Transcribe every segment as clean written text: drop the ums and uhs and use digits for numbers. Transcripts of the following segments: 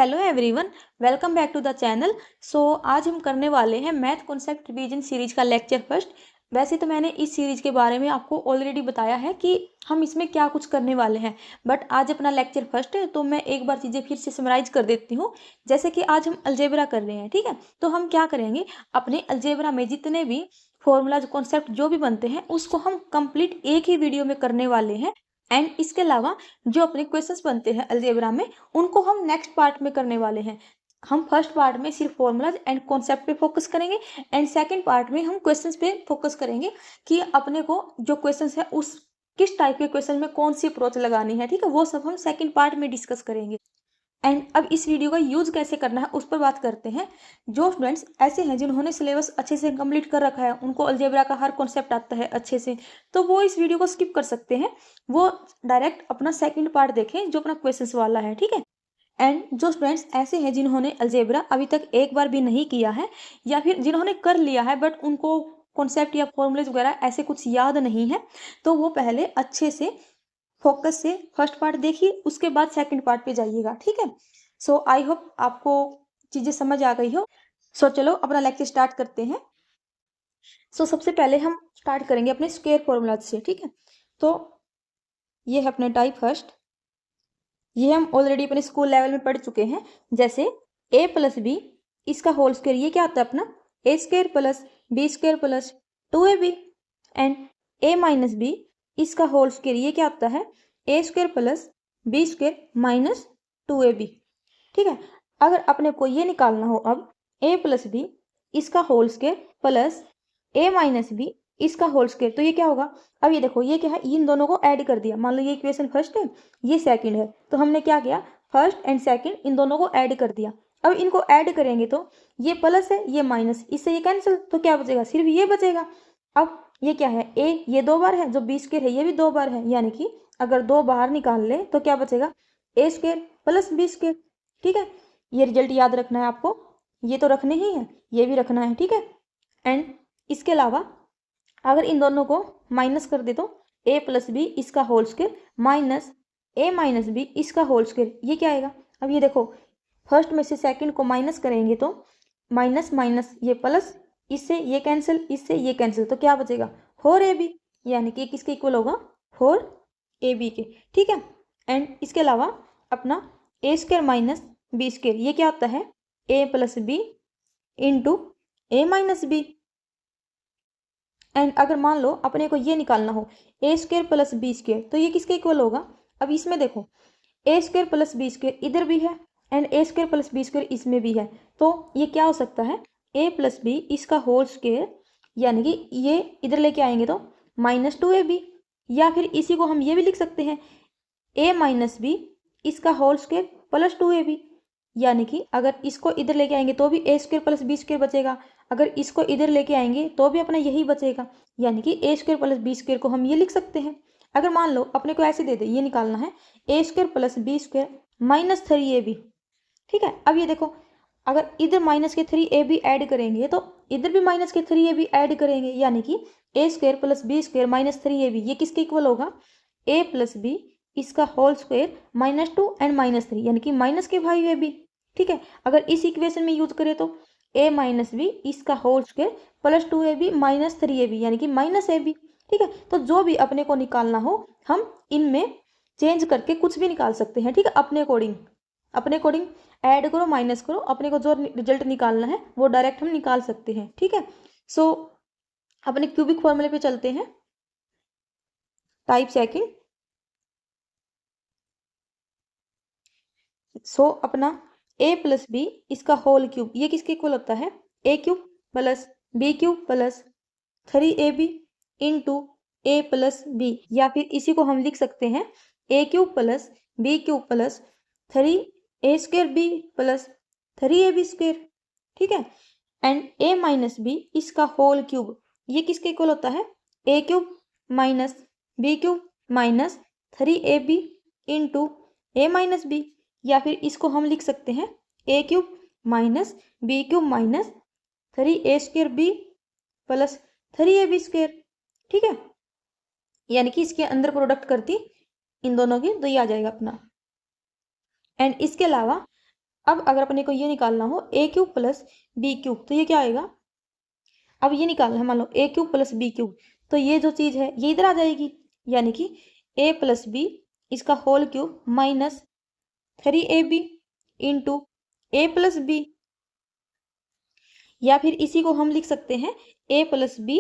Hello everyone, welcome back to the channel. आज हम करने वाले हैं मैथ कॉन्सेप्ट रिवीजन सीरीज का लेक्चर फर्स्ट। वैसे तो मैंने इस सीरीज के बारे में आपको ऑलरेडी बताया है कि हम इसमें क्या कुछ करने वाले हैं, बट आज अपना लेक्चर फर्स्ट है तो मैं एक बार चीज़ें फिर से समराइज कर देती हूँ। जैसे कि आज हम अलजेब्रा कर रहे हैं, ठीक है। तो हम क्या करेंगे, अपने अलजेब्रा में जितने भी फॉर्मूलाज कॉन्सेप्ट जो भी बनते हैं उसको हम कंप्लीट एक ही वीडियो में करने वाले हैं। एंड इसके अलावा जो अपने क्वेश्चंस बनते हैं अलजेब्रा में उनको हम नेक्स्ट पार्ट में करने वाले हैं। हम फर्स्ट पार्ट में सिर्फ फॉर्मूलाज एंड कॉन्सेप्ट पे फोकस करेंगे एंड सेकंड पार्ट में हम क्वेश्चंस पे फोकस करेंगे कि अपने को जो क्वेश्चंस है उस किस टाइप के क्वेश्चन में कौन सी अप्रोच लगानी है, ठीक है। वो सब हम सेकंड पार्ट में डिस्कस करेंगे। एंड अब इस वीडियो का यूज कैसे करना है उस पर बात करते हैं। जो स्टूडेंट्स ऐसे हैं जिन्होंने सिलेबस अच्छे से कंप्लीट कर रखा है, उनको अलजेब्रा का हर कॉन्सेप्ट आता है अच्छे से, तो वो इस वीडियो को स्किप कर सकते हैं। वो डायरेक्ट अपना सेकंड पार्ट देखें जो अपना क्वेश्चंस वाला है, ठीक है। एंड जो स्टूडेंट्स ऐसे हैं जिन्होंने अलजेब्रा अभी तक एक बार भी नहीं किया है या फिर जिन्होंने कर लिया है बट उनको कॉन्सेप्ट या फॉर्मूलेज वगैरह ऐसे कुछ याद नहीं है, तो वो पहले अच्छे से फोकस से फर्स्ट पार्ट देखिए, उसके बाद सेकंड पार्ट पे जाइएगा, ठीक है। आई होप आपको चीजें समझ आ गई हो। चलो अपना लेक्चर स्टार्ट करते हैं। सबसे पहले हम स्टार्ट करेंगे अपने स्क्वायर फॉर्मूलाज से, ठीक है। तो ये है अपने टाइप फर्स्ट। ये हम ऑलरेडी अपने स्कूल लेवल में पढ़ चुके हैं। जैसे a प्लस बी इसका होल स्क्वायर, ये क्या आता है अपना a square plus B square plus 2ab। And a minus B इसका होल स्क्वायर, ये क्या आता है a square plus B square minus 2ab, ठीक है। अगर अपने को ये निकालना हो अब a प्लस बी इसका whole square plus a minus B इसका होल स्क्वायर, तो ये क्या होगा। अब ये देखो ये क्या है, इन दोनों को ऐड कर दिया। मान लो ये इक्वेशन फर्स्ट है, ये सेकंड है, तो हमने क्या किया, फर्स्ट एंड सेकंड इन दोनों को ऐड कर दिया। अब इनको ऐड करेंगे तो ये प्लस है ये माइनस, इससे ये कैंसिल, तो क्या बचेगा, सिर्फ ये बचेगा। अब ये क्या है, a ये 2 बार है, जो बी स्क्वायर है ये भी 2 बार है, यानी कि अगर 2 बाहर निकाल ले तो क्या बचेगा, a square plus B square, ठीक है। ये रिजल्ट याद रखना है आपको, ये तो रखने ही है, ये भी रखना है, ठीक है। एंड इसके अलावा अगर इन दोनों को माइनस कर दे तो a प्लस बी इसका whole square minus a minus B इसका होल स्क्वायर, ये क्या आएगा। अब ये देखो फर्स्ट में से सेकंड को माइनस करेंगे तो माइनस माइनस ये प्लस, इससे ये कैंसिल इससे ये कैंसिल, तो क्या बचेगा 4ab, यानी कि किसके इक्वल होगा 4ab के, ठीक है। एंड इसके अलावा अपना a square minus B square, ये क्या होता है a plus B into a minus B. And अगर मान लो अपने को ये निकालना हो a square plus B square, तो ये किसके इक्वल होगा। अब इसमें देखो a square plus B square इधर भी है and a square plus B square इसमें भी है, तो ये क्या हो सकता है a प्लस बी इसका होल स्क्वायर, यानी कि ये इधर लेके आएंगे तो माइनस 2ab, या फिर इसी को हम ये भी लिख सकते हैं a माइनस बी इसका होल स्क्वायर प्लस 2ab, यानी कि अगर इसको इधर लेके आएंगे तो भी a square plus B square बचेगा, अगर इसको इधर लेके आएंगे तो भी अपना यही बचेगा, यानी कि a square plus B square को हम ये लिख सकते हैं। अगर मान लो अपने को ऐसे दे दे, ये निकालना है a square plus B square minus 3ab, ठीक है। अब ये देखो अगर इधर माइनस के 3ab ऐड करेंगे तो इधर भी माइनस के 3ab ऐड करेंगे, यानी कि a square plus B square minus 3ab, ये किसके इक्वल होगा a प्लस बी इसका whole square minus 2 and minus 3, यानी कि माइनस के 5ab, ठीक है। अगर इस इक्वेशन में यूज करें तो a माइनस बी इसका whole square plus 2ab minus 3ab, यानी कि माइनस ab, ठीक है। तो जो भी अपने को निकालना हो हम इनमें चेंज करके कुछ भी निकाल सकते हैं, ठीक है। अपने अकॉर्डिंग ऐड करो माइनस करो, अपने को जो रिजल्ट निकालना है वो डायरेक्ट हम निकाल सकते हैं, ठीक है। अपने क्यूबिक फॉर्मूले पे चलते हैं। टाइप सेकंड, अपना a प्लस बी इसका होल क्यूब, ये किसके इक्वल होता है a cube plus B cube plus 3ab into a plus B, या फिर इसी को हम लिख सकते हैं a cube plus B cube plus 3a square B plus 3ab square, ठीक है। एंड a माइनस बी इसका होल क्यूब, ये किसके इक्वल होता है a cube minus B cube minus 3ab into a minus B, या फिर इसको हम लिख सकते हैं a cube minus B cube minus 3a square B plus 3ab square, ठीक है। यानी कि इसके अंदर प्रोडक्ट करती इन दोनों की तो ये आ जाएगा अपना। एंड इसके अलावा अब अगर अपने को ये निकालना हो ए क्यूब प्लस बी क्यूब, तो ये क्या आएगा, अब ये निकालना है, मान लो A cube plus B cube, तो ये जो चीज है ये इधर आ जाएगी, यानी कि ए प्लस बी इसका whole cube minus 3ab into A plus B, या फिर इसी को हम लिख सकते हैं ए प्लस बी,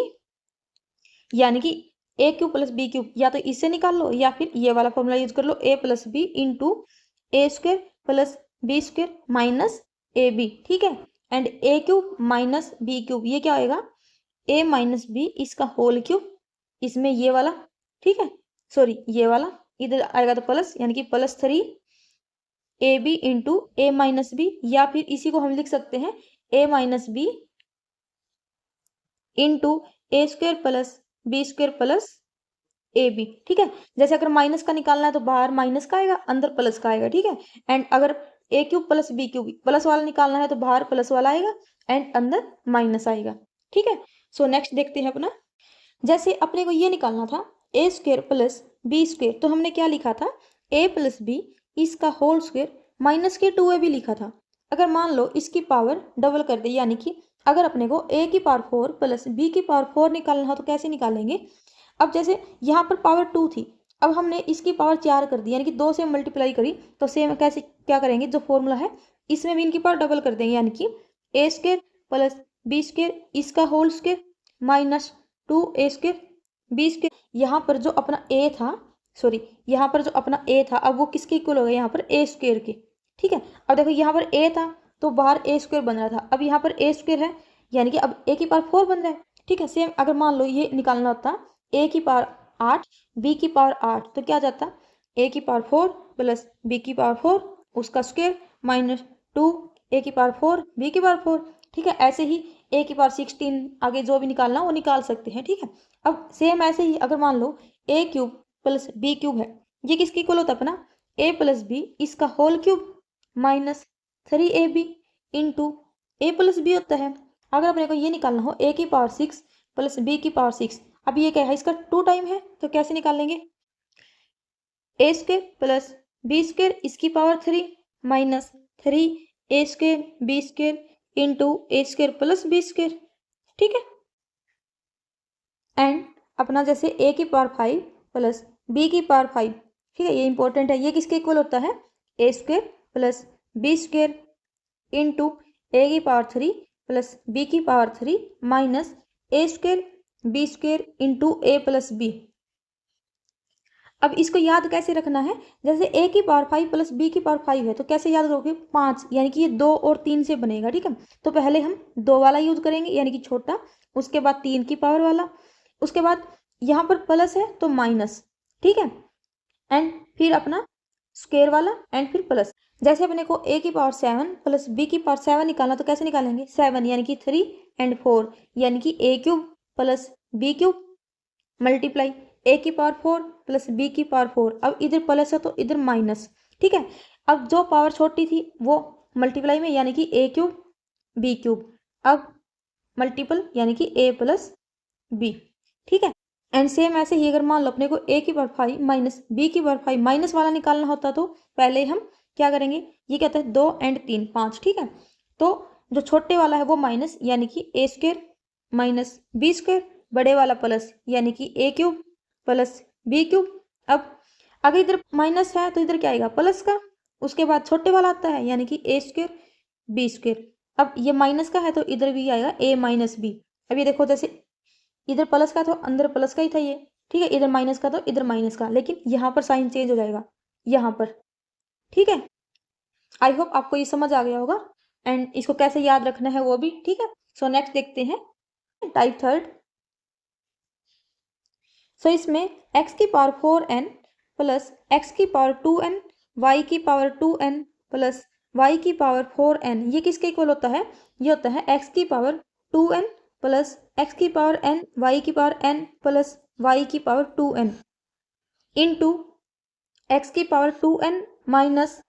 यानी कि A cube plus B cube, या तो इससे निकाल लो या फिर ये वाला फॉर्मूला यूज कर लो, A plus B into A square plus B square minus A B, ठीक है। And A cube minus B cube, ये क्या आएगा, ए माइनस बी इसका होल क्यूब, इसमें ये वाला, ठीक है, सॉरी ये वाला इधर आएगा तो प्लस, यानी कि plus 3ab into A minus B, या फिर इसी को हम लिख सकते हैं A minus B into A square plus B square plus A B, ठीक है। जैसे अगर माइनस का निकालना है तो बाहर माइनस का आएगा, अंदर प्लस का आएगा, ठीक है। एंड अगर A cube plus B cube plus वाला निकालना है तो बाहर प्लस वाला आएगा एंड अंदर माइनस आएगा, ठीक है। सो नेक्स्ट देखते हैं अपना, जैसे अपने को ये निकालना था ए स्क्वायर प्लस बी स्क्वायर, तो हमने क्या लिखा था, ए प्लस बी इसका होल स्क्वायर माइनस के 2ab लिखा था। अगर मान लो इसकी पावर डबल कर दे, यानी कि अगर अपने को ए की पावर 4 प्लस बी की पावर 4 निकालना हो तो कैसे निकालेंगे। अब जैसे यहाँ पर पावर 2 थी, अब हमने इसकी पावर 4 कर दी, यानी कि 2 से मल्टीप्लाई करी, तो सेम कैसे क्या करेंगे, जो फॉर्मूला है इसमें भी इनकी पावर डबल कर देंगे, यानी कि A square plus B square इसका whole square minus 2a square B square. यहाँ पर जो अपना ए था, सॉरी यहाँ पर जो अपना ए था, अब वो किसके इक्वल हो गया, यहाँ पर ए स्क्वायर के, ठीक है। अब देखो यहाँ पर ए था तो बाहर ए स्क्वायर बन रहा था, अब यहाँ पर ए स्क्वायर है, यानी कि अब ए की पावर 4 बन रहा है, ठीक है। सेम अगर मान लो ये निकालना होता ए की पावर 8 बी की पावर 8, तो क्या जाता, ए की पावर 4 प्लस बी की पावर 4 उसका स्क्वायर माइनस 2 ए की पावर 4 बी की पावर 4, ठीक है। ऐसे ही ए की पावर 16 आगे जो भी निकालना वो निकाल सकते हैं, ठीक है। अब सेम ऐसे ही अगर मान लो A cube plus B cube है, ये किसके इक्वल होता है अपना, ए प्लस बी इसका whole cube minus 3ab into A plus B होता है। अगर अपने को ये निकालना हो ए की पावर 6 प्लस बी की पावर 6, अब ये क्या है, इसका 2 टाइम है, तो कैसे निकालेंगे, A square plus B square इसकी power 3 minus 3a square B square into A square plus B square, ठीक है। एंड अपना जैसे ए की पावर 5 प्लस बी की पावर 5, ठीक है, ये इंपॉर्टेंट है, ये किसके इक्वल होता है, A square plus B square into A की पावर 3 प्लस बी की power 3 minus A square B square into A plus B. अब इसको याद कैसे रखना है, जैसे ए की पावर 5 प्लस बी की पावर 5 है, तो कैसे याद करोगे, 5, यानी कि ये 2 और 3 से बनेगा, ठीक है। तो पहले हम 2 वाला यूज करेंगे, यानी कि छोटा, उसके बाद 3 की पावर वाला, उसके बाद यहाँ पर प्लस है तो माइनस, ठीक है, एंड फिर अपना स्क्वायर वाला एंड फिर प्लस। जैसे अपने को ए की पावर 7 प्लस बी की पावर 7 निकालना, तो कैसे निकालेंगे, 7 यानी कि 3 एंड 4, यानी कि A cube plus B cube multiply A की पावर 4 प्लस बी की पावर 4, अब इधर प्लस है तो इधर माइनस, ठीक है। अब जो पावर छोटी थी वो मल्टीप्लाई में, यानी कि ए क्यूब बी क्यूब, अब मल्टीपल यानी कि ए प्लस बी, ठीक है। एंड सेम ऐसे ही अगर मान लो अपने को ए की पावर 5 माइनस बी की पावर 5 माइनस वाला निकालना होता, तो पहले हम क्या करेंगे, ये कहते हैं 2 एंड 3 5, ठीक है। तो जो छोटे वाला है वो माइनस, यानी कि A square minus B square, बड़े वाला प्लस, यानी कि A cube plus B cube. अब अगर इधर माइनस है तो इधर क्या आएगा, प्लस का, उसके बाद छोटे वाला आता है, यानी कि ए स्क्वायर बी स्क्वायर। अब ये माइनस का है तो इधर भी आएगा ए माइनस बी। अब ये देखो, जैसे इधर प्लस का तो अंदर प्लस का ही था ये, ठीक है, इधर माइनस का तो इधर माइनस का, लेकिन यहाँ पर साइन चेंज हो जाएगा यहाँ पर, ठीक है। आई होप आपको ये समझ आ गया होगा, एंड इसको कैसे याद रखना है वो भी, ठीक है। सो नेक्स्ट देखते हैं टाइप थर्ड। सो इसमें x की पावर 4n प्लस x की पावर 2n y की पावर 2n प्लस y की पावर 4n, ये किसके इक्वल होता है, ये होता है x की पावर 2n प्लस x की पावर n y की पावर n प्लस y की पावर 2n इंटू x की पावर 2n माइनस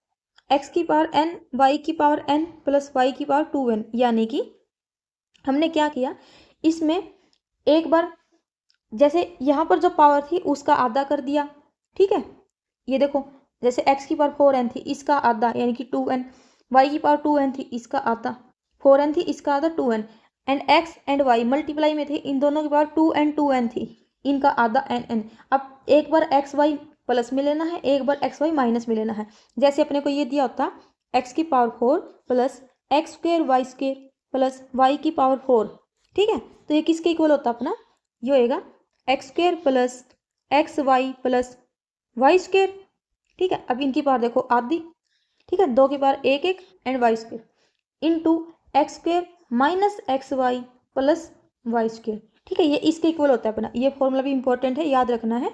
x की पावर n y की पावर n प्लस y की पावर 2n। यानी कि हमने क्या किया, इसमें एक बार जैसे यहाँ पर जो पावर थी उसका आधा कर दिया, ठीक है। ये देखो, जैसे x की पावर 4n थी, इसका आधा यानी कि 2n y की पावर 2n थी, इसका आधा 4n थी, इसका आधा 2n, and x and y multiply में थे, इन दोनों की पावर 2n 2n थी, इनका आधा n। अब एक बार एक्स वाई प्लस में लेना है, एक बार एक्स वाई माइनस में लेना है। जैसे अपने को ये दिया होता x की power 4 plus X square Y square plus Y की पावर 4, ठीक है। तो ये किसके इक्वल होता अपना, ये होएगा X square plus X Y plus Y square, ठीक है। अब इनकी पावर देखो आधी, ठीक है, 2 की power 1 1 and Y square into X square minus X Y plus Y square, ठीक है। ये इसके इक्वल होता है अपना, ये फॉर्मूला भी इंपॉर्टेंट है, याद रखना है,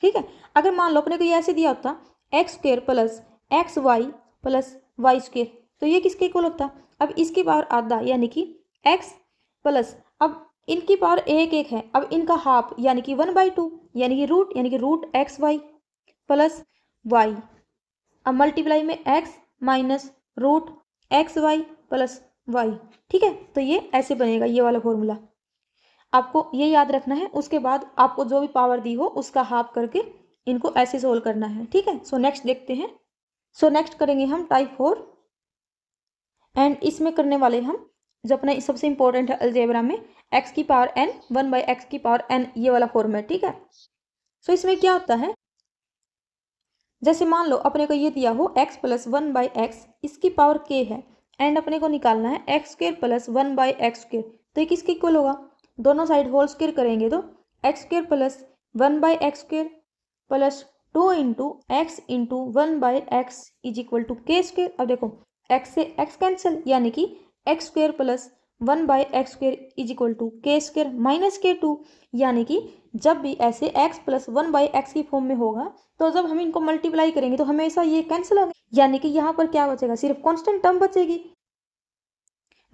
ठीक है। अगर मान लो अपने को ये ऐसे दिया होता X square plus X Y plus Y square, तो ये किसके इक्वल होता, अब इसकी पावर आधा यानी कि एक्स प्लस, अब इनकी पावर 1 1 है, अब इनका हाफ यानी कि 1/2 यानी कि root X Y plus Y, अब मल्टीप्लाई में x minus root X Y plus Y, ठीक है। तो ये ऐसे बनेगा ये वाला फॉर्मूला, आपको ये याद रखना है। उसके बाद आपको जो भी पावर दी हो उसका हाफ करके इनको ऐसे सोल्व करना है, ठीक है। सो नेक्स्ट देखते हैं। सो नेक्स्ट करेंगे हम टाइप 4, एंड इसमें करने वाले हम जो अपना सबसे इंपॉर्टेंट है अलजेब्रा में, x की पावर n 1/x की पावर n, ये वाला फॉर्मूला, ठीक है। सो इसमें क्या होता है, जैसे मान लो अपने को ये दिया हो x प्लस 1/x, इसकी पावर k है, एंड अपने को निकालना है x square plus 1/x square, तो ये किसके इक्वल होगा, दोनों साइड होल स्क्र करेंगे तो X square plus 1/x square plus 2 into X into 1/x is equal to k square. अब देखो x से x कैंसिल, यानी कि X square plus 1/x square is equal to k square minus k2, यानी कि जब भी ऐसे x प्लस 1/x की फॉर्म में होगा तो जब हम इनको मल्टीप्लाई करेंगे तो हमेशा ये कैंसिल होंगे, यानी कि यहाँ पर क्या बचेगा, सिर्फ कांस्टेंट टर्म बचेगी।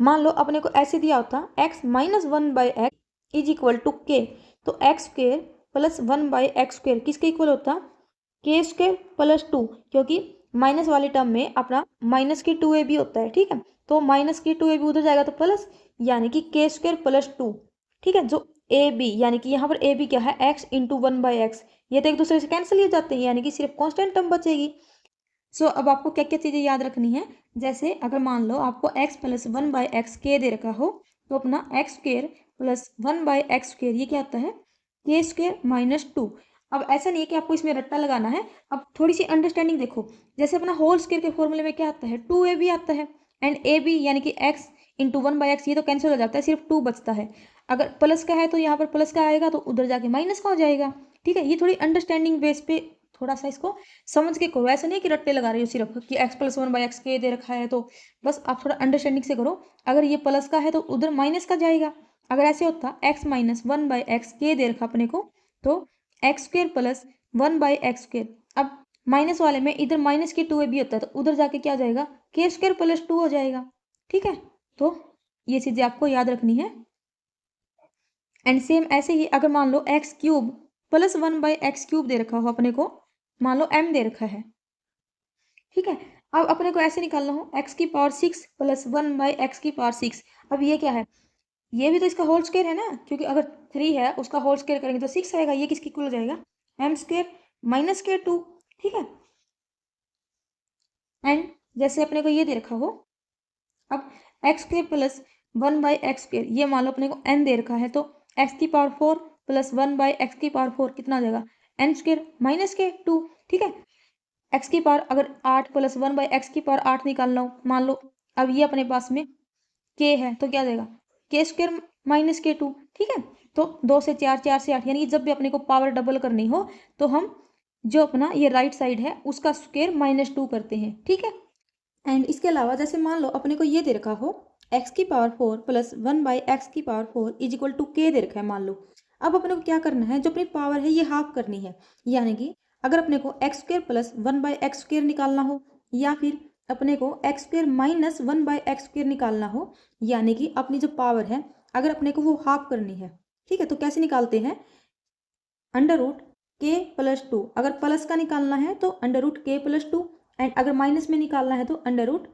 मान लो अपने को ऐसे दिया होता x minus 1/x is equal to k, तो X square plus 1/x square किसके इक्वल होता, k स्क्र प्लस 2, क्योंकि माइनस वाले टर्म में अपना माइनस के 2a भी होता है, ठीक है। तो माइनस के 2a भी उधर जाएगा तो प्लस, यानी कि k स्क्र प्लस 2, ठीक है। जो ए बी, यानी कि यहाँ पर ए बी क्या है, x इंटू 1/x, ये तो एक दूसरे से कैंसिल हो जाते हैं, यानी कि सिर्फ कांस्टेंट टर्म बचेगी। सो अब आपको क्या क्या चीज़ें याद रखनी है, जैसे अगर मान लो आपको x प्लस 1/x k दे रखा हो, तो अपना x square plus 1/x square ये क्या होता है, k स्क्र माइनस 2। अब ऐसा नहीं है कि आपको इसमें रट्टा लगाना है, अब थोड़ी सी अंडरस्टैंडिंग देखो। जैसे अपना होल स्क्र के फॉर्मूले में क्या आता है, 2ab आता है, एंड ए बी यानी कि x इंटू 1/x ये तो कैंसिल हो जाता है, सिर्फ 2 बचता है। अगर प्लस का है तो यहाँ पर प्लस का आएगा, तो उधर जाके माइनस का हो जाएगा, ठीक है। ये थोड़ी अंडरस्टैंडिंग बेस पे थोड़ा सा इसको समझ के करो, ऐसा नहीं कि रट्टे लगा रही हो सिर्फ कि x प्लस 1/x के दे रखा है, तो बस आप थोड़ा अंडरस्टैंडिंग से करो। अगर ये प्लस का है तो उधर माइनस का जाएगा, अगर ऐसे होता x माइनस 1/x के दे रखा अपने को, तो X square plus 1/x square, अब माइनस वाले में इधर माइनस के 2a भी होता है, तो उधर जाके क्या जाएगा, k स्क्र प्लस 2 हो जाएगा, ठीक है। तो ये चीज़ें आपको याद रखनी है। एंड सेम ऐसे ही अगर मान लो X cube plus 1/x cube दे रखा हो अपने को, मान लो m दे रखा है, ठीक है। अब अपने को ऐसे निकालना हो x की पावर 6 प्लस 1/x की पावर 6, अब ये क्या है, ये भी तो इसका होल स्क्वायर है ना, क्योंकि अगर 3 है उसका होल स्क्वायर करेंगे तो 6 आएगा, ये किसकी इक्वल हो जाएगा, m स्क्वायर माइनस के 2, ठीक है। एंड जैसे अपने को ये दे रखा हो, अब x square plus 1/x square, ये मान लो अपने को n दे रखा है, तो x की पावर 4 प्लस 1/x की पावर 4 कितना आ जाएगा, n स्क्वायर माइनस के 2, ठीक है। x की पावर अगर 8 प्लस 1/x की पावर 8 निकालना हो, मान लो अब ये अपने पास में k है, तो क्या देगा, k स्क्वायर माइनस के 2, ठीक है। तो 2 से 4, 4 से 8, यानी कि जब भी अपने को पावर डबल करनी हो तो हम जो अपना ये राइट साइड है उसका स्क्वायर -2 करते हैं, ठीक है। एंड इसके अलावा जैसे मान लो अपने को ये दे रखा हो x की पावर 4 प्लस 1/x की power 4 is equal to k दे रखा है मान लो। अब अपने को क्या करना है, जो अपनी पावर है ये हाफ करनी है, यानी कि अगर अपने को x square plus 1/x square निकालना हो, या फिर अपने को x square minus 1/x square निकालना हो, यानी कि अपनी जो पावर है अगर अपने को वो हाफ करनी है, ठीक है। तो कैसे निकालते हैं, अंडर रूट k प्लस 2, अगर प्लस का निकालना है तो under root k plus 2, and अगर माइनस में निकालना है तो अंडर रूट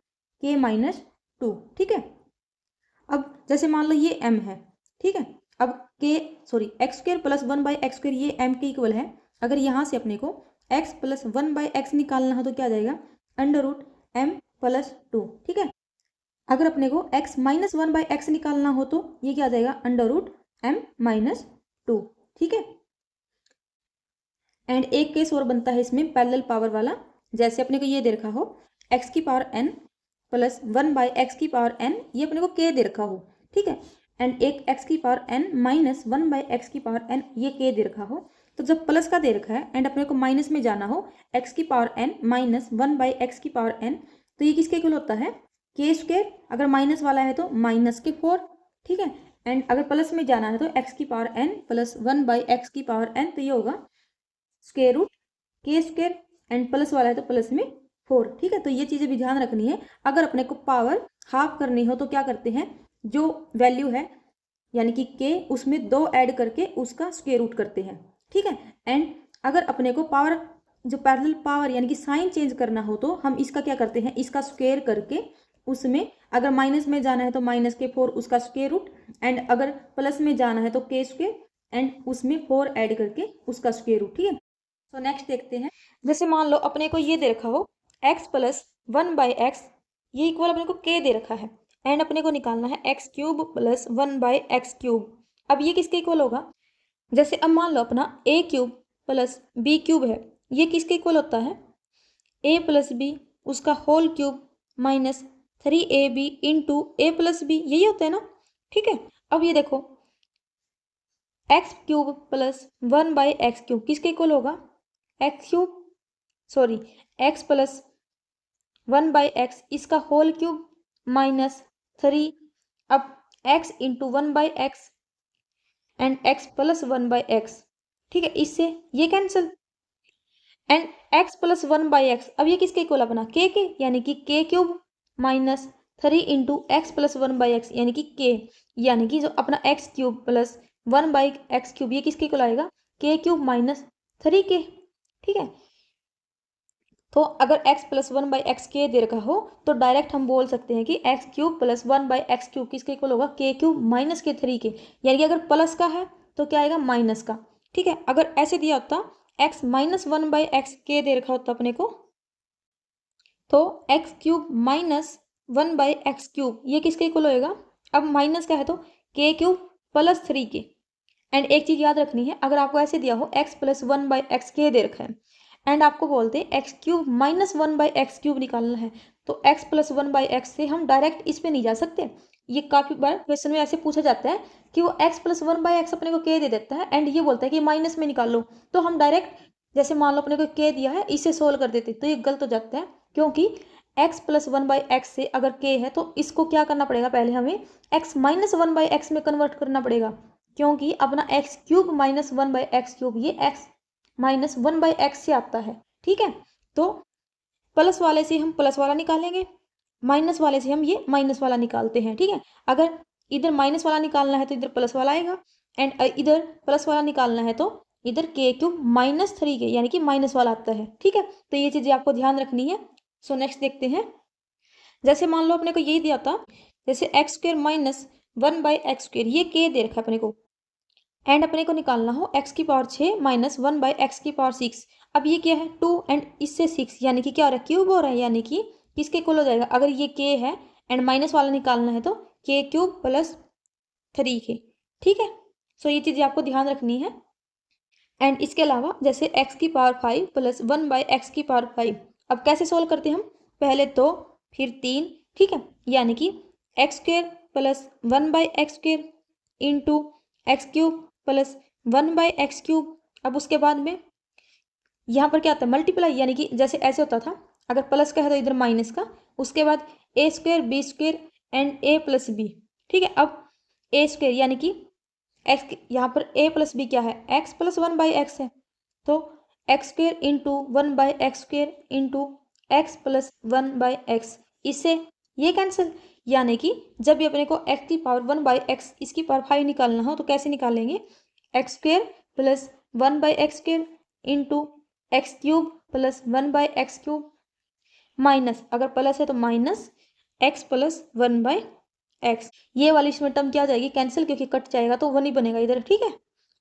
k माइनस 2, ठीक है। अब जैसे मान लो ये m है, ठीक है। अब x square plus 1/x square ये m के इक्वल है, अगर यहाँ से अपने को x प्लस 1/x निकालना हो तो क्या आ जाएगा, अंडर रूट m +2, ठीक है। अगर अपने को x माइनस 1/x निकालना हो तो ये क्या आ जाएगा, √m-2, ठीक है। एंड एक केस और बनता है इसमें पैरेलल पावर वाला, जैसे अपने को ये दे रखा हो x की पावर n प्लस 1/x की पावर n, ये अपने को k दे रखा हो, ठीक है। एंड एक x की पावर n माइनस 1/x की पावर n, ये k दे रखा हो। तो जब प्लस का दे रखा है एंड अपने को माइनस में जाना हो x की पावर n माइनस 1/x की पावर n, तो ये किसके इक्वल होता है, k²। अगर माइनस वाला है तो -4, ठीक है। एंड अगर प्लस में जाना है तो x की पावर n प्लस 1/x की पावर n, तो ये होगा √k²। एंड प्लस वाला है तो प्लस में 4, ठीक है। तो ये चीज़ें भी ध्यान रखनी है। अगर अपने को पावर हाफ करनी हो तो क्या करते हैं, जो वैल्यू है यानी कि k, उसमें 2 ऐड करके उसका स्क्वायर रूट करते हैं, ठीक है। एंड अगर अपने को पावर, जो पैरेलल पावर यानी कि साइन चेंज करना हो तो हम इसका क्या करते हैं, इसका स्क्वायर करके उसमें अगर माइनस में जाना है तो -4 उसका स्क्वायर रूट, एंड अगर प्लस में जाना है तो k² एंड उसमें 4 ऐड करके उसका स्क्वायर रूट, ठीक है। तो नेक्स्ट देखते हैं, जैसे मान लो अपने को ये दे रखा हो x प्लस 1/x, ये इक्वल अपने को k दे रखा है, एंड अपने को निकालना है x³ प्लस 1/x³। अब ये किसके इक्वल होगा, जैसे अब मान लो अपना a³ प्लस b³ है, ये किसके इक्वल होता है, a प्लस b उसका whole cube minus 3ab into a plus b, यही होता है ना, ठीक है। अब ये देखो x³ प्लस 1/x³ किसके इक्वल होगा, x प्लस 1/x इसका होल क्यूब माइनस 3, अब x into 1/x and x plus 1/x, ठीक है। इससे ये cancel, and x plus 1/x, अब ये किसके इक्वल अपना k के, यानी कि k³ minus 3 into x plus 1/x यानी कि k, यानी कि जो अपना x³ प्लस 1/x³, ये किसके इक्वल आएगा, k³ माइनस 3k, ठीक है। तो अगर x प्लस 1/x k दे रखा हो तो डायरेक्ट हम बोल सकते हैं कि x³ प्लस 1/x³ किसके इक्वल होगा, k³ माइनस के 3k, यानी कि अगर प्लस का है तो क्या आएगा, माइनस का, ठीक है। अगर ऐसे दिया होता x माइनस 1/x k दे रखा होता अपने को, तो x³ माइनस 1/x³, ये किसके इक्वल होएगा, अब माइनस का है तो k³ प्लस 3k। एंड एक चीज याद रखनी है, अगर आपको ऐसे दिया हो x प्लस 1/x k दे रखा है एंड आपको बोलते हैं x³ माइनस 1/x³ निकालना है, तो x प्लस 1/x से हम डायरेक्ट इस पे नहीं जा सकते। ये काफी बार क्वेश्चन में ऐसे पूछा जाता है कि वो x प्लस 1/x अपने को k दे देता है एंड ये बोलता है कि माइनस में निकाल लो, तो हम डायरेक्ट जैसे मान लो अपने को k दिया है इसे सोल्व कर देते, तो ये गलत हो जाता है, क्योंकि x प्लस 1/x से अगर k है तो इसको क्या करना पड़ेगा, पहले हमें x माइनस 1/x में कन्वर्ट करना पड़ेगा, क्योंकि अपना x³ माइनस 1/x³ ये x माइनस 1/x से आता है, ठीक है। तो प्लस वाले से हम प्लस वाला निकालेंगे, माइनस वाले से हम ये माइनस वाला निकालते हैं, ठीक है। अगर इधर माइनस वाला निकालना है तो इधर प्लस वाला आएगा, एंड इधर प्लस वाला निकालना है तो इधर k³ माइनस 3k यानी कि माइनस वाला आता है, ठीक है। तो ये चीजें आपको ध्यान रखनी है। सो नेक्स्ट देखते हैं, जैसे मान लो अपने को यही दिया था, जैसे x² माइनस 1/x², ये k दे रखा है अपने को, एंड अपने को निकालना हो x की पावर 6 माइनस 1/x की पावर 6। अब ये क्या है 2 एंड इससे 6 यानी कि क्या हो रहा है, क्यूब हो रहा है, यानी कि किसके इक्वल हो जाएगा, अगर ये k है एंड माइनस वाला निकालना है तो k³ प्लस 3k, ठीक है। सो ये चीज़ें आपको ध्यान रखनी है। एंड इसके अलावा जैसे x की पावर 5 प्लस 1/x की पावर 5, अब कैसे सोल्व करते हैं हम, पहले 2 फिर 3, ठीक है, यानी कि x² plus 1/x² into x³ plus 1/x³। अब उसके बाद में यहाँ पर क्या आता है, मल्टीप्लाई, यानी कि जैसे ऐसे होता था, अगर प्लस का है तो इधर माइनस का, उसके बाद a² b² and a plus b, ठीक है। अब a² यानी कि x, यहाँ पर a प्लस b क्या है, x प्लस 1/x है, तो x² into 1/x² into x plus 1/x, इससे ये कैंसिल, यानी कि जब भी अपने को x की पावर 1/x इसकी पावर 5 निकालना हो तो कैसे निकालेंगे, x² plus 1/x² into x³ plus 1/x³ minus, अगर प्लस है तो माइनस x प्लस 1/x, ये वाली इसमें टर्म क्या आ जाएगी, कैंसिल, क्योंकि कट जाएगा तो 1 ही बनेगा इधर, ठीक है।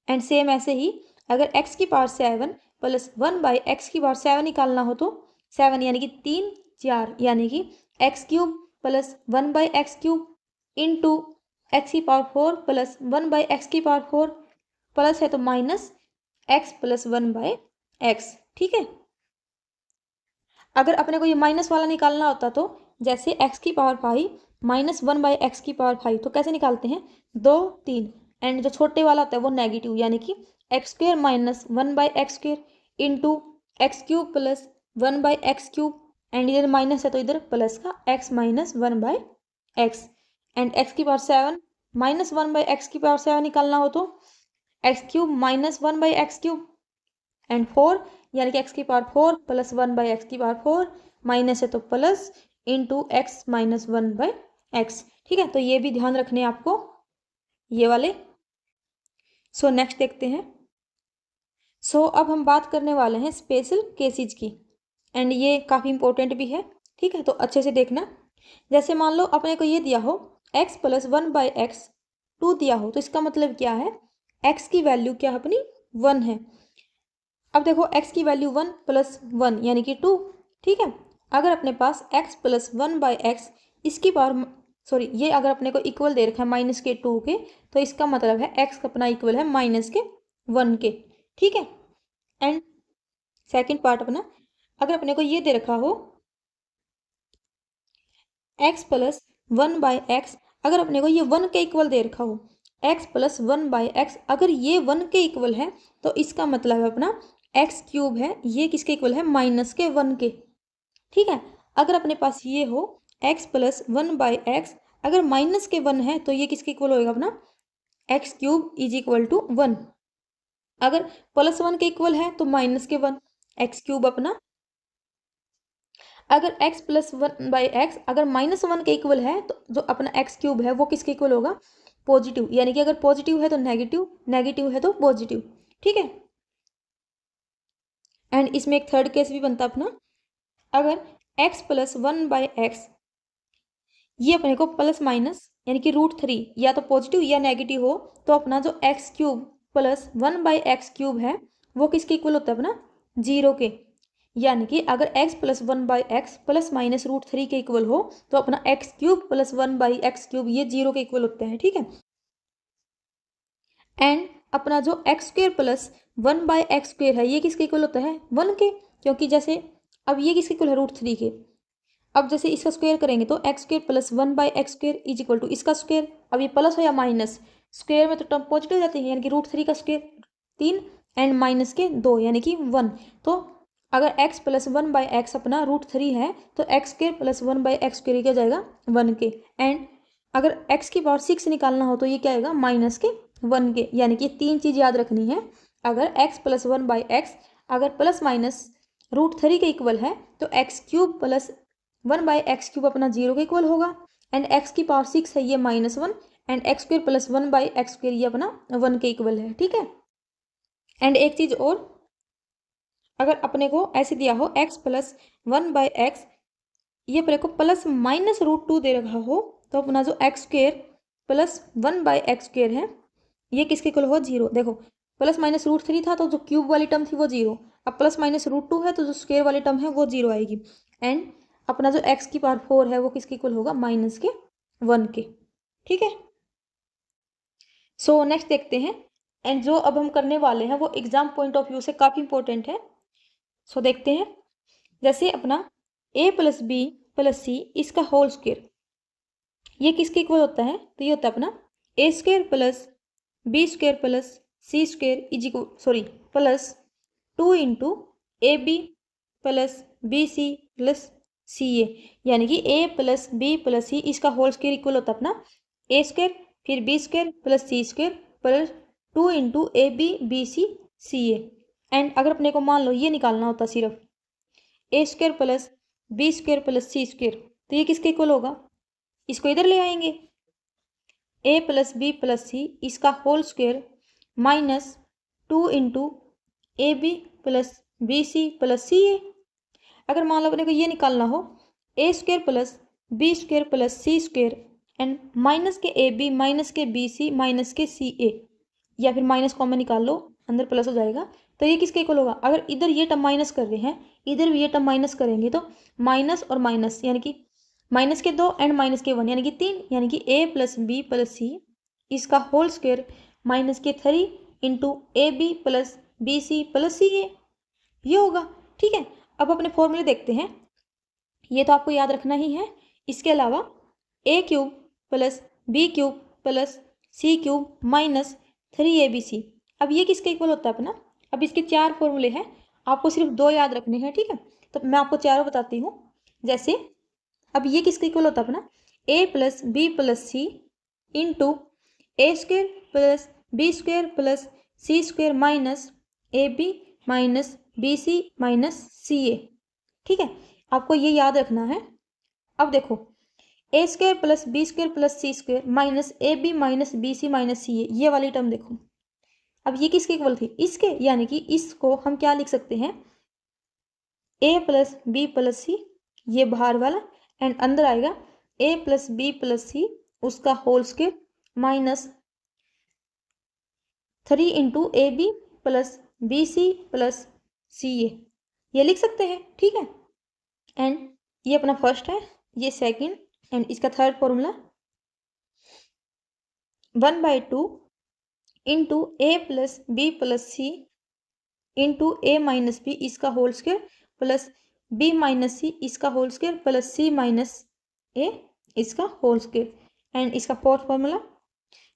एंड सेम ऐसे ही अगर x की पावर 7 प्लस 1/x की पावर 7 निकालना हो तो 7 यानी कि 3 4, यानी कि x cube plus 1/x³ into x की पावर 4 प्लस 1/x की पावर 4 प्लस है तो माइनस x प्लस 1/x। ठीक है, अगर अपने को ये माइनस वाला निकालना होता तो जैसे x की पावर 5 माइनस 1/x की पावर 5, तो कैसे निकालते हैं, 2 3, एंड जो छोटे वाला होता है वो नेगेटिव, यानी कि x² minus 1/x² into x³ plus 1/x³, and इधर माइनस है तो इधर प्लस का x minus 1/x, and x की पावर 7 माइनस 1/x की पावर 7 निकालना हो तो x³ माइनस 1/x³ एंड 4, यानी कि x की पावर 4 प्लस 1/x की पावर 4 माइनस है तो plus into x minus 1/x। ठीक है, तो ये भी ध्यान रखने हैं आपको ये वाले। सो नेक्स्ट देखते हैं। सो अब हम बात करने वाले हैं स्पेशल केसेज की, एंड ये काफ़ी इंपॉर्टेंट भी है। ठीक है, तो अच्छे से देखना। जैसे मान लो अपने को ये दिया हो x प्लस 1/x² दिया हो, तो इसका मतलब क्या है, x की वैल्यू क्या अपनी 1 है। अब देखो x की वैल्यू 1 प्लस 1 यानी कि 2। ठीक है, अगर अपने पास x प्लस 1/x इसकी पावर सॉरी ये अगर अपने को इक्वल दे रखा है -2 के, तो इसका मतलब है x अपना इक्वल है -1 के। ठीक है, एंड सेकंड पार्ट अपना, अगर अपने को ये दे रखा हो x प्लस 1/x, अगर अपने को ये 1 के इक्वल दे रखा हो x प्लस 1/x, अगर ये 1 के इक्वल है तो इसका मतलब है अपना x³ है, ये किसके इक्वल है, -1 के। ठीक है, अगर अपने पास ये हो x प्लस 1/x, अगर -1 है तो ये किसके इक्वल होएगा अपना x³ इज इक्वल टू 1। अगर +1 के इक्वल है तो -1 x³ अपना, अगर x प्लस 1/x अगर -1 के इक्वल है तो जो अपना x³ है वो किसके इक्वल होगा, पॉजिटिव, यानी कि अगर पॉजिटिव है तो नेगेटिव, नेगेटिव है तो पॉजिटिव। ठीक है, एंड इसमें एक थर्ड केस भी बनता अपना, अगर x प्लस 1/x ये अपने को प्लस माइनस यानी कि √3 या तो पॉजिटिव या नेगेटिव हो, तो अपना जो x³ प्लस 1/x³ है वो किसके इक्वल होता है अपना 0 के, यानी कि अगर x plus 1/x plus minus √3 के इक्वल हो तो अपना x³ प्लस 1/x³ ये 0 के इक्वल होते हैं। ठीक है, एंड अपना जो x² प्लस 1/x² है ये किसके इक्वल होता है 1 के, क्योंकि जैसे अब ये किसके इक्वल है √3 के, अब जैसे इसका स्क्वायर करेंगे तो x² plus 1/x² is equal to इसका स्क्वायर, अब ये प्लस हो या माइनस, स्क्वायर में तो टर्म पॉजिटिव जाती है, यानी कि √3 का स्क्वायर 3 एंड माइनस के 2 यानी कि 1। तो अगर x प्लस 1/x अपना √3 है तो x² प्लस 1/x² क्या जाएगा 1 के, एंड अगर x की पावर 6 निकालना हो तो ये क्या आएगा -1 के, यानी कि 3 चीज़ याद रखनी है। अगर x प्लस 1/x अगर प्लस माइनस √3 के इक्वल है तो x³ प्लस 1/x³ अपना 0 के इक्वल होगा, एंड x की पावर 6 है ये -1, एंड x² प्लस 1/x² ये अपना 1 के इक्वल है। ठीक है, एंड एक चीज़ और, अगर अपने को ऐसे दिया हो x प्लस 1/x ये अपने को प्लस माइनस √2 दे रखा हो, तो अपना जो x² प्लस 1/x² है ये किसके इक्वल हो 0। देखो प्लस माइनस √3 था तो जो क्यूब वाली टर्म थी वो 0, अब प्लस माइनस √2 है तो जो स्क्वायर वाली टर्म है वो 0 आएगी, एंड अपना जो x की पावर 4 है वो किसके इक्वल होगा -1 के। ठीक है, सो नेक्स्ट देखते हैं, एंड जो अब हम करने वाले हैं वो एग्जाम पॉइंट ऑफ व्यू से काफ़ी इंपॉर्टेंट है। सो देखते हैं, जैसे अपना a plus B plus C इसका होल स्क्वायर ये किसके इक्वल होता है, तो ये होता है अपना a² plus b² plus c² is equal sorry plus 2 into AB plus BC plus CA, यानी कि a plus B plus C इसका होल स्क्वायर इक्वल होता है अपना a² फिर b² plus c² plus 2 into AB BC CA, and अगर अपने को मान लो ये निकालना होता सिर्फ a² plus b² plus c² तो ये किसके इक्वल होगा, इसको इधर ले आएंगे a plus B plus C इसका whole square -2 into AB plus BC plus CA। अगर मान लो अपने को ये निकालना हो a² plus b² plus c² and minus के AB माइनस के BC माइनस के CA, या फिर माइनस कॉमन निकाल लो अंदर प्लस हो जाएगा, तो ये किसके इक्वल होगा, अगर इधर ये टर्म माइनस कर रहे हैं इधर भी ये टर्म माइनस करेंगे तो माइनस और माइनस यानी कि माइनस के 2 एंड माइनस के 1 यानी कि 3, यानी कि a plus B plus C इसका होल स्क्वायर माइनस के 3 into A B plus B C plus C ये होगा। ठीक है, अब अपने फॉर्मूले देखते हैं। ये तो आपको याद रखना ही है। इसके अलावा A cube plus B cube plus C cube minus 3abc। अब ये किसके इक्वल होता है अपना? अब इसके 4 फॉर्मूले हैं, आपको सिर्फ 2 याद रखने हैं। ठीक है, तो मैं आपको चारों बताती हूँ। जैसे अब ये किसके इक्वल होता है अपना? a plus B plus C into A square plus B square plus C square minus A B minus B C minus C A. ठीक है, आपको ये याद रखना है। अब देखो A square plus B square plus C square minus A B minus B C minus C A, ये वाली टर्म देखो। अब ये किसके इक्वल थी? इसके, यानी कि इसको हम क्या लिख सकते हैं? A plus B plus C, ये बाहर वाला, एंड अंदर आएगा A plus B plus C उसका whole square minus 3 into A B plus B C plus C A, ये लिख सकते हैं। ठीक है, एंड ये अपना फर्स्ट है, ये सेकंड, एंड इसका third formula 1/2 into A plus B plus C into A minus B इसका whole square plus B minus C इसका whole square plus C minus A इसका होल स्क्वायर, एंड इसका fourth formula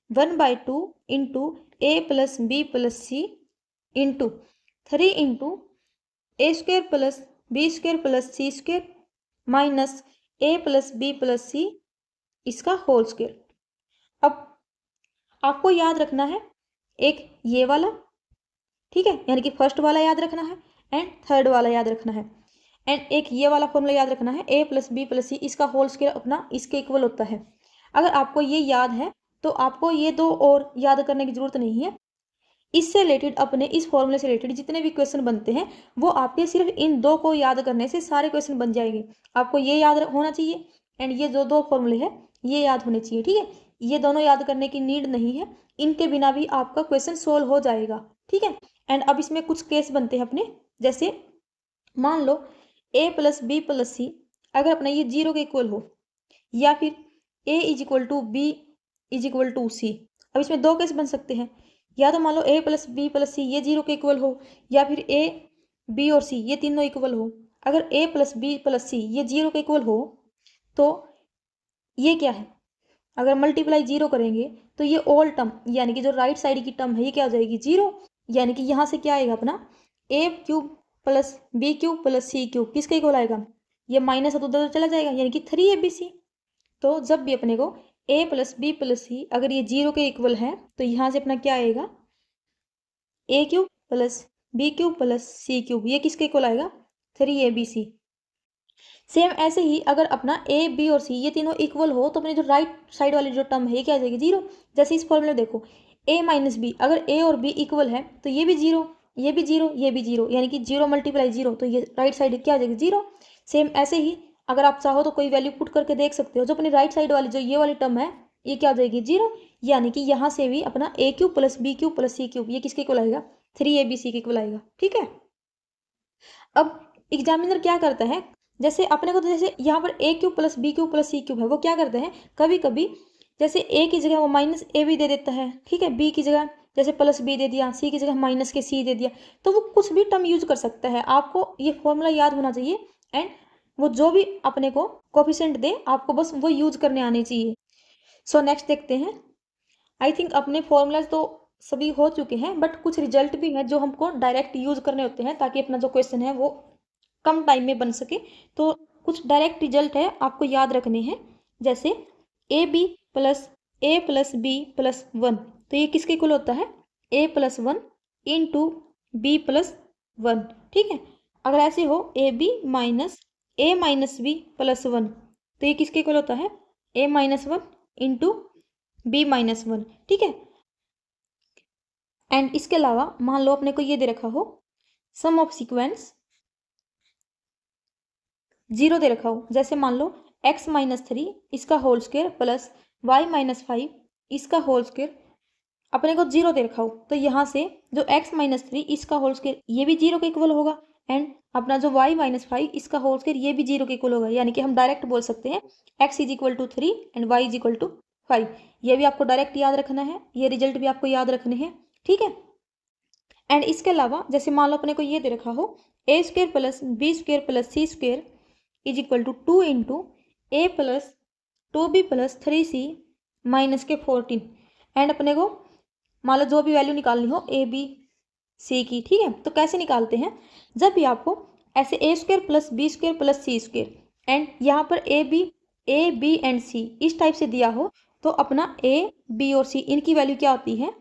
1/2 into A plus B plus C into 3 into A square plus B square plus C square minus A plus B plus C इसका whole square. अब आपको याद रखना है एक ये वाला, ठीक है, यानी कि फर्स्ट वाला याद रखना है एंड थर्ड वाला याद रखना है, एंड एक ये वाला फॉर्मूला याद रखना है ए प्लस बी प्लस सी इसका होल स्क्वायर अपना इसके इक्वल होता है। अगर आपको ये याद है तो आपको ये 2 और याद करने की जरूरत नहीं है। इससे रिलेटेड, अपने इस फॉर्मूले से रिलेटेड जितने भी क्वेश्चन बनते हैं वो आपके सिर्फ इन 2 को याद करने से सारे क्वेश्चन बन जाएंगे। आपको ये याद होना चाहिए एंड ये जो 2 फॉर्मूले हैं ये याद होने चाहिए। ठीक है, ये दोनों याद करने की नीड नहीं है, इनके बिना भी आपका क्वेश्चन सोल्व हो जाएगा। ठीक है, एंड अब इसमें कुछ केस बनते हैं अपने। जैसे मान लो a प्लस बी प्लस सी अगर अपना ये 0 के इक्वल हो, या फिर a is equal to B is equal to C. अब इसमें 2 केस बन सकते हैं, या तो मान लो a plus B plus C ये 0 के इक्वल हो, या फिर a b और c ये तीनों इक्वल हो। अगर a plus B plus C ये 0 के इक्वल हो तो ये क्या है? अगर मल्टीप्लाई 0 करेंगे तो ये ऑल टर्म यानी कि जो राइट साइड की टर्म है ये क्या हो जाएगी? 0। यानी कि यहाँ से क्या आएगा अपना a cube plus B cube plus C cube किसके इक्वल आएगा? ये माइनस है तो उधर चला जाएगा, यानी कि 3abc। तो जब भी अपने को a प्लस बी प्लस सी अगर ये 0 के इक्वल है तो यहाँ से अपना क्या आएगा? a cube plus B cube plus C cube, ये किसके इक्वल आएगा? 3abc। सेम ऐसे ही अगर अपना a b और c ये तीनों इक्वल हो तो अपनी जो राइट साइड वाली जो टर्म है ये क्या आ जाएगी? 0। जैसे इस फॉर्मूले में देखो a माइनस बी, अगर a और b इक्वल है तो ये भी 0, ये भी 0, ये भी 0, यानी कि 0 मल्टीप्लाई 0, तो ये राइट साइड क्या आ जाएगी? 0। सेम ऐसे ही अगर आप चाहो तो कोई वैल्यू पुट करके देख सकते हो, जो अपनी राइट साइड वाली जो ये वाली टर्म है ये क्या आ जाएगी? 0। यानी कि यहाँ से भी अपना a cube plus B cube plus C cube ये किसके इक्वल आएगा? 3abc के इक्वल आएगा। ठीक है, अब एग्जामिनर क्या करता है, जैसे अपने को तो जैसे यहाँ पर a cube plus B cube plus C cube है, वो क्या करते हैं कभी कभी जैसे a की जगह वो माइनस ए भी दे देता है, ठीक है, b की जगह जैसे प्लस बी दे दिया, c की जगह माइनस के c दे दिया, तो वो कुछ भी टर्म यूज कर सकता है। आपको ये फॉर्मूला याद होना चाहिए एंड वो जो भी अपने को कोफिशिएंट दे आपको बस वो यूज करने आने चाहिए। सो नेक्स्ट देखते हैं। आई थिंक अपने फॉर्मूलाज तो सभी हो चुके हैं, बट कुछ रिजल्ट भी हैं जो हमको डायरेक्ट यूज करने होते हैं ताकि अपना जो क्वेश्चन है वो कम टाइम में बन सके। तो कुछ डायरेक्ट रिजल्ट है आपको याद रखने हैं, जैसे A B plus A plus B plus 1, तो ये किसके इक्वल होता है? a plus 1 into B plus 1। ठीक है, अगर ऐसे हो A B minus A minus B plus 1, तो ये किसके इक्वल होता है? a minus 1 into B minus 1। ठीक है, एंड इसके अलावा मान लो अपने को ये दे रखा हो सम ऑफ सीक्वेंस 0 दे रखा हो, जैसे मान लो x माइनस 3 इसका whole square plus y minus 5 इसका होल स्क्वायर अपने को 0 दे रखा हो, तो यहाँ से जो x माइनस 3 इसका होल स्क्वायर ये भी 0 के इक्वल होगा, एंड अपना जो y माइनस 5 इसका होल स्क्वायर ये भी 0 के इक्वल होगा, यानी कि हम डायरेक्ट बोल सकते हैं x is equal to 3 and y is equal to 5। ये भी आपको डायरेक्ट याद रखना है, ये रिजल्ट भी आपको याद रखने हैं, ठीक है। एंड इसके अलावा जैसे मान लो अपने को ये दे रखा हो a square plus B square plus C square is equal to 2 into A plus 2b plus 3c minus के 14। एंड अपने को मान लो जो भी वैल्यू निकालनी हो ए बी सी की, ठीक है। तो कैसे निकालते हैं, जब भी आपको ऐसे A square plus B square plus C square and यहाँ पर ए बी एंड सी इस टाइप से दिया हो, तो अपना ए बी और सी इनकी वैल्यू क्या होती है,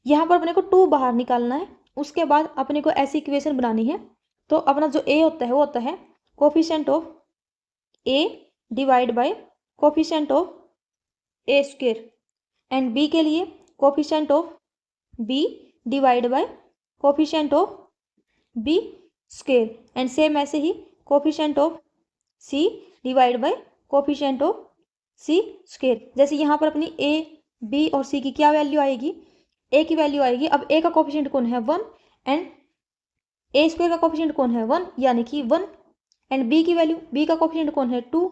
यहाँ पर अपने को 2 बाहर निकालना है। उसके बाद अपने को ऐसी इक्वेशन बनानी है। तो अपना जो ए होता है वो होता है coefficient of A divide by coefficient of A square and B के लिए coefficient of B divide by coefficient of B square and same ऐसे ही coefficient of C divide by coefficient of C square. जैसे यहाँ पर अपनी A B और सी की क्या वैल्यू आएगी, ए की वैल्यू आएगी, अब ए का कोफिशिएंट कौन है 1 एंड ए स्क्वायर का कोफिशिएंट कौन है 1 यानी कि 1 एंड बी की वैल्यू, बी का कोफिशिएंट कौन है 2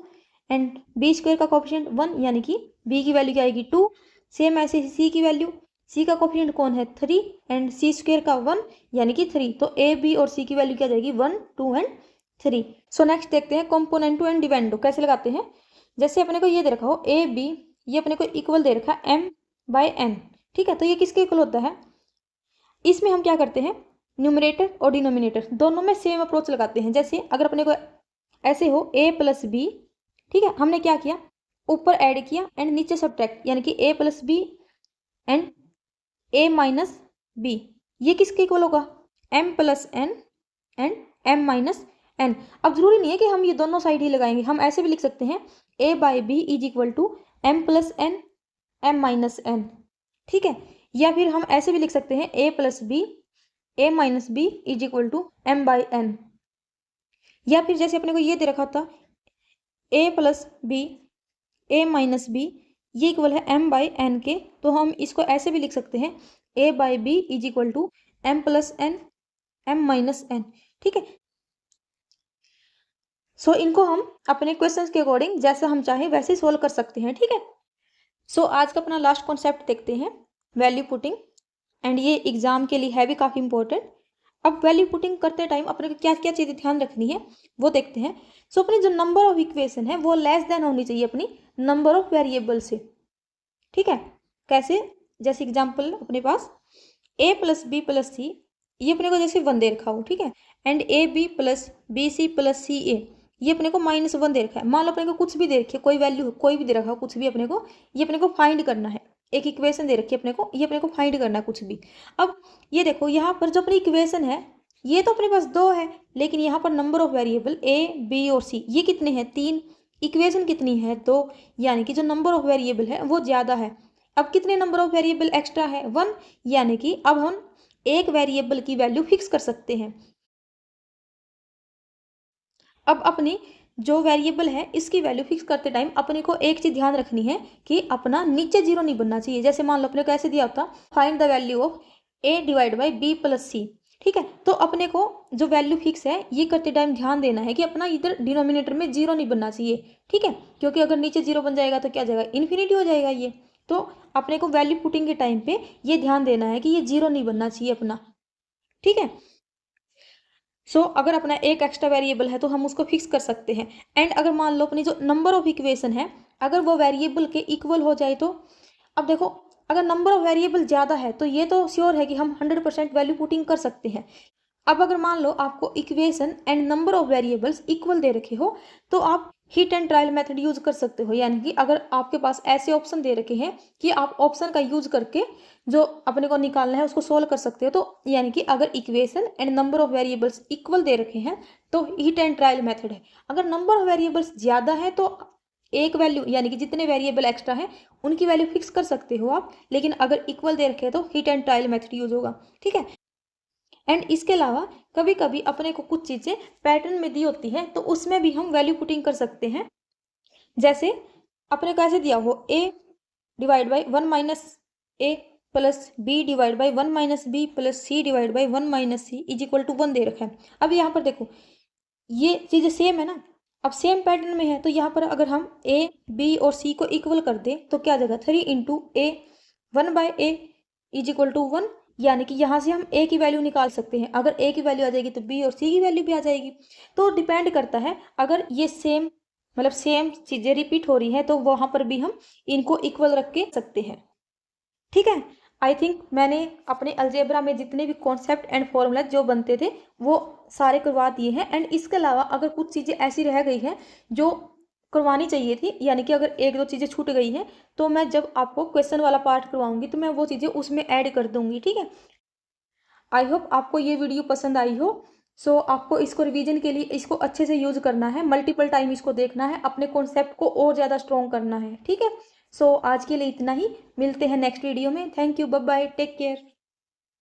एंड बी स्क्वायर का कोफिशिएंट 1 यानी कि बी की वैल्यू क्या आएगी 2। सेम ऐसे ही सी की वैल्यू, सी का कोफिशिएंट कौन है 3 एंड सी स्क्वायर का 1 यानी कि 3। तो ए बी और सी की वैल्यू क्या जाएगी 1 2 एंड 3। सो नेक्स्ट देखते हैं कंपोनेंटो एंड डिविडेंडो कैसे लगाते हैं। जैसे अपने को ये दे रखा हो ए बी, ये अपने को इक्वल दे रखा है m बाय n, ठीक है। तो ये किसके इक्वल होता है, इसमें हम क्या करते हैं न्यूमरेटर और डिनोमिनेटर दोनों में सेम अप्रोच लगाते हैं। जैसे अगर अपने को ऐसे हो a प्लस बी, ठीक है, हमने क्या किया ऊपर ऐड किया एंड नीचे सब्ट्रैक्ट, यानी कि a plus B and a minus B, ये किसके इक्वल होगा m plus n and m minus n। अब जरूरी नहीं है कि हम ये दोनों साइड ही लगाएंगे, हम ऐसे भी लिख सकते हैं a by B is equal to m plus n m minus n, ठीक है। या फिर हम ऐसे भी लिख सकते हैं a plus B a minus B is equal to m by n। या फिर जैसे अपने को ये दे रखा था a plus B a minus B ये इक्वल है m बाई n के, तो हम इसको ऐसे भी लिख सकते हैं a by B is equal to m plus n m minus n, ठीक है। सो इनको हम अपने क्वेश्चंस के अकॉर्डिंग जैसा हम चाहें वैसे सोल्व कर सकते हैं, ठीक है। सो आज का अपना लास्ट कॉन्सेप्ट देखते हैं वैल्यू पुटिंग, एंड ये एग्जाम के लिए है भी काफ़ी इंपॉर्टेंट। अब वैल्यू पुटिंग करते टाइम अपने को क्या क्या चीज़ें ध्यान रखनी है वो देखते हैं। सो अपनी जो नंबर ऑफ इक्वेशन है वो लेस देन होनी चाहिए अपनी नंबर ऑफ वेरिएबल से, ठीक है। कैसे, जैसे एग्जाम्पल अपने पास a plus B plus C, ये अपने को जैसे 1 दे रखा हो, ठीक है, and A B plus B C plus C A ये अपने को -1 दे रखा है। मान लो अपने को कुछ भी दे रखी है, कोई वैल्यू कोई भी दे रखा हो, कुछ भी अपने को ये अपने को फाइंड करना है। एक इक्वेशन दे रखी है अपने को, ये अपने को फाइंड करना है कुछ भी। अब ये देखो यहाँ पर जो अपनी इक्वेशन है ये तो अपने पास 2 है, लेकिन यहाँ पर number of variable a b और c ये कितने हैं 3, इक्वेशन कितनी है 2, यानी कि जो नंबर ऑफ वेरिएबल है वो ज़्यादा है। अब कितने नंबर ऑफ वेरिएबल एक्स्ट्रा है 1, यानी कि अब हम एक वेरिएबल की वैल्यू फिक्स कर सकते हैं। अब अपनी जो वेरिएबल है इसकी वैल्यू फिक्स करते टाइम अपने को एक चीज़ ध्यान रखनी है कि अपना नीचे 0 नहीं बनना चाहिए। जैसे मान लो अपने को ऐसे दिया होता find the value of a divide by b plus C, ठीक है। तो अपने को जो वैल्यू फिक्स है ये करते टाइम ध्यान देना है कि अपना इधर डिनोमिनेटर में 0 नहीं बनना चाहिए, ठीक है, क्योंकि अगर नीचे 0 बन जाएगा तो क्या जाएगा इन्फिनिटी हो जाएगा ये। तो अपने को वैल्यू पुटिंग के टाइम पे ये ध्यान देना है कि ये 0 नहीं बनना चाहिए अपना, ठीक है। सो अगर अपना एक एक्स्ट्रा वेरिएबल है तो हम उसको फिक्स कर सकते हैं। एंड अगर मान लो अपनी जो नंबर ऑफ इक्वेशन है अगर वो वेरिएबल के इक्वल हो जाए तो, अब देखो अगर नंबर ऑफ वेरिएबल ज़्यादा है तो ये तो श्योर है कि हम 100% वैल्यू पुटिंग कर सकते हैं। अब अगर मान लो आपको equation and number of variables equal दे रखे हो तो आप hit and trial method use कर सकते हो, यानी कि अगर आपके पास ऐसे ऑप्शन दे रखे हैं कि आप ऑप्शन का यूज करके जो अपने को निकालना है उसको सोल्व कर सकते हो। तो यानी कि अगर equation and number of variables equal दे रखे हैं तो हिट एंड ट्रायल मेथड है। अगर नंबर ऑफ वेरिएबल्स ज़्यादा है तो एक वैल्यू यानी कि जितने वेरिएबल एक्स्ट्रा हैं उनकी वैल्यू फिक्स कर सकते हो आप, लेकिन अगर इक्वल दे रखे हैं तो hit and trial method use होगा, ठीक है। एंड इसके अलावा कभी कभी अपने को कुछ चीज़ें पैटर्न में दी होती हैं तो उसमें भी हम वैल्यू पुटिंग कर सकते हैं। जैसे अपने को ऐसे दिया हो a divide by 1 minus a plus b divide by 1 minus B plus c divide by 1 minus c is equal to 1 दे रखा है। अब यहाँ पर देखो ये चीज़ें सेम है ना, अब सेम पैटर्न में है, तो यहाँ पर अगर हम ए बी और सी को इक्वल कर दें तो क्या आ जाएगा, 3 into a 1 by a is equal to 1, यानी कि यहाँ से हम ए की वैल्यू निकाल सकते हैं। अगर ए की वैल्यू आ जाएगी तो बी और सी की वैल्यू भी आ जाएगी। तो डिपेंड करता है, अगर ये सेम मतलब सेम चीज़ें रिपीट हो रही है तो वहाँ पर भी हम इनको इक्वल रख के सकते हैं। ठीक है, आई थिंक मैंने अपने अलजेब्रा में जितने भी कॉन्सेप्ट एंड फॉर्मूला जो बनते थे वो सारे करवा दिए हैं। एंड इसके अलावा अगर कुछ चीज़ें ऐसी रह गई हैं जो करवानी चाहिए थी, यानी कि अगर एक दो चीज़ें छूट गई हैं, तो मैं जब आपको क्वेश्चन वाला पार्ट करवाऊंगी तो मैं वो चीज़ें उसमें ऐड कर दूंगी। ठीक है, आई होप आपको ये वीडियो पसंद आई हो। सो आपको इसको रिवीजन के लिए इसको अच्छे से यूज करना है, मल्टीपल टाइम इसको देखना है, अपने कॉन्सेप्ट को और ज़्यादा स्ट्रॉन्ग करना है। ठीक है, सो आज के लिए इतना ही, मिलते हैं नेक्स्ट वीडियो में। Thank you, bye bye, take care.